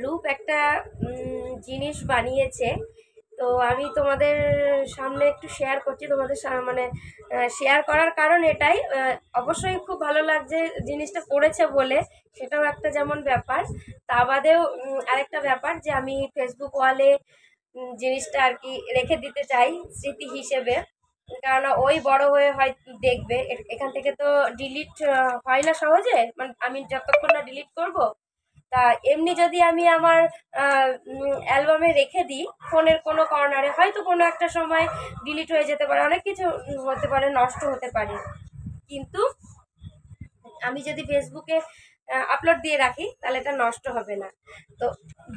রূপ একটা জিনিস বানিয়েছে। তো আমি তোমাদের সামনে একটু শেয়ার করছি, তোমাদের মানে শেয়ার করার কারণ এটাই, অবশ্যই খুব ভালো লাগছে জিনিসটা করেছে বলে, সেটাও একটা যেমন ব্যাপার। তা বাদেও আরেকটা ব্যাপার যে আমি ফেসবুক ওয়ালে জিনিসটা আর কি রেখে দিতে চাই স্মৃতি হিসেবে। কারণ ওই বড় হয়ে হয় দেখবে, এখান থেকে তো ডিলিট হয় না সহজে, মানে আমি যতক্ষণ না ডিলিট করব। তা এমনি যদি আমি আমার অ্যালবামে রেখে দিই ফোনের কোনো কর্নারে, হয়তো কোনো একটা সময় ডিলিট হয়ে যেতে পারে, অনেক কিছু হতে পারে, নষ্ট হতে পারে। কিন্তু আমি যদি ফেসবুকে আপলোড দিয়ে রাখি তাহলে এটা নষ্ট হবে না। তো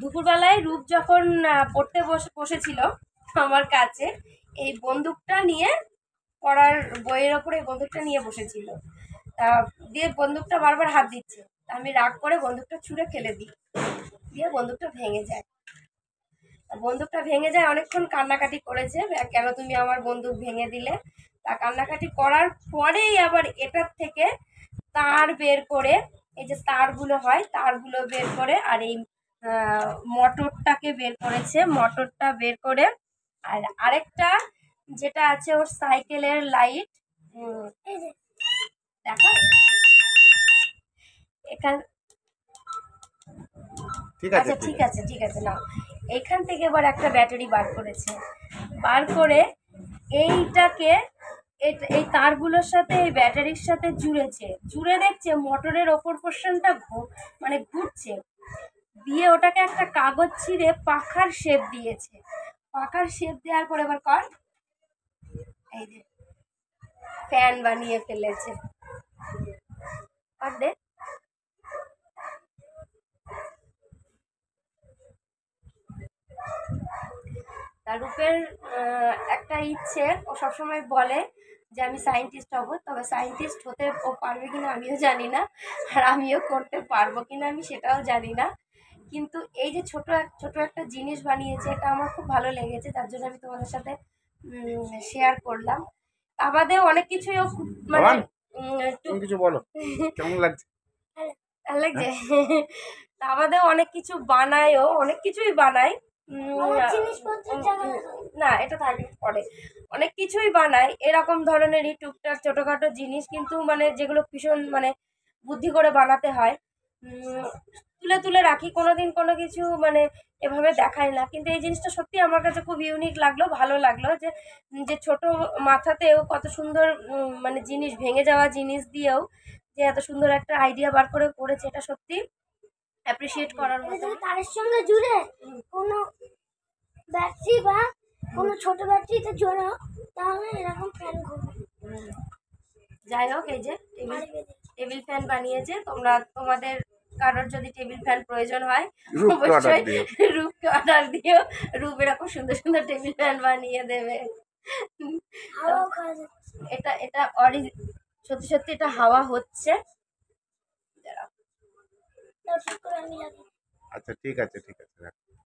দুপুরবেলায় রূপ যখন পড়তে বসেছিল আমার কাছে, এই বন্দুকটা নিয়ে, পড়ার বইয়ের ওপরে বন্দুকটা নিয়ে বসেছিল। তা দিয়ে বন্দুকটা বারবার হাত দিচ্ছে, আমি রাগ করে বন্দুকটা ছুঁড়ে ফেলে দিই, দিয়ে বন্দুকটা ভেঙে যায়। বন্দুকটা ভেঙে যায়, অনেকক্ষণ কান্নাকাটি করেছে, কেন তুমি আমার বন্দুক ভেঙে দিলে। তা কান্নাকাটি করার পরেই আবার এটার থেকে তার বের করে, এই যে তারগুলো হয় তারগুলো বের করে, আর এই মোটরটাকে বের করেছে, মোটরটা বের করে, আর আরেকটা যেটা আছে ওর সাইকেলের লাইট, দেখা এখান, আচ্ছা ঠিক আছে ঠিক আছে না, এখান থেকে এবার একটা ব্যাটারি বার করেছে, বার করে এইটাকে এই তারগুলোর সাথে এই ব্যাটারির সাথে জুড়েছে, জুড়ে দেখছে মোটরের ওপর পোর্শনটা মানে ঘুরছে, দিয়ে ওটাকে একটা কাগজ ছিঁড়ে পাখার শেপ দিয়েছে। পাখার শেপ দেওয়ার পরে এবার কর, এই যে ফ্যান বানিয়ে ফেলেছে। আর দেখ, তার রূপের একটা ইচ্ছে, ও সবসময় বলে যে আমি সায়েন্টিস্ট হব, তবে সায়েন্টিস্ট হতে ও পারবে কিনা আমিও জানি না, আর আমিও করতে পারবো কিনা আমি সেটাও জানি না। কিন্তু এই যে ছোট একটা জিনিস বানিয়েছে, এটা আমার খুব ভালো লেগেছে, তার জন্য আমি তোমাদের সাথে শেয়ার করলাম। তা বাদেও অনেক কিছুই ও মানে কিছু বলো কেমন লাগছে, ভালো লাগছে। তা বাদেও অনেক কিছু বানায়, ও অনেক কিছুই বানায়, না এটা থাকে পরে, অনেক কিছুই বানায় এরকম ধরনেরই টুকটাক ছোটখাটো জিনিস, কিন্তু মানে যেগুলো ভীষণ মানে বুদ্ধি করে বানাতে হয়, তুলে তুলে রাখি, কোনোদিন কোনো কিছু মানে এভাবে দেখায় না। কিন্তু এই জিনিসটা সত্যি আমার কাছে খুব ইউনিক লাগলো, ভালো লাগলো যে যে ছোট মাথাতেও কত সুন্দর মানে জিনিস, ভেঙে যাওয়া জিনিস দিয়েও যে এত সুন্দর একটা আইডিয়া বার করে করেছে, এটা সত্যি অ্যাপ্রিসিয়েট করার মতো। তারের সঙ্গে জুড়ে কোনো ব্যাটারি বা কোনো ছোট ব্যাটারিতে জোড়া, তাহলে এরকম ফ্যান ঘুরবে। যাই হোক, এই যে টেবিল ফ্যান বানিয়েছে, তোমরা তোমাদের কারোর যদি টেবিল ফ্যান প্রয়োজন হয় অবশ্যই রূপকে অর্ডার দিও, রূপ এরকম সুন্দর সুন্দর টেবিল ফ্যান বানিয়ে দেবে। এটা এটা সত্যি সত্যি এটা হাওয়া হচ্ছে। আচ্ছা ঠিক আছে ঠিক আছে।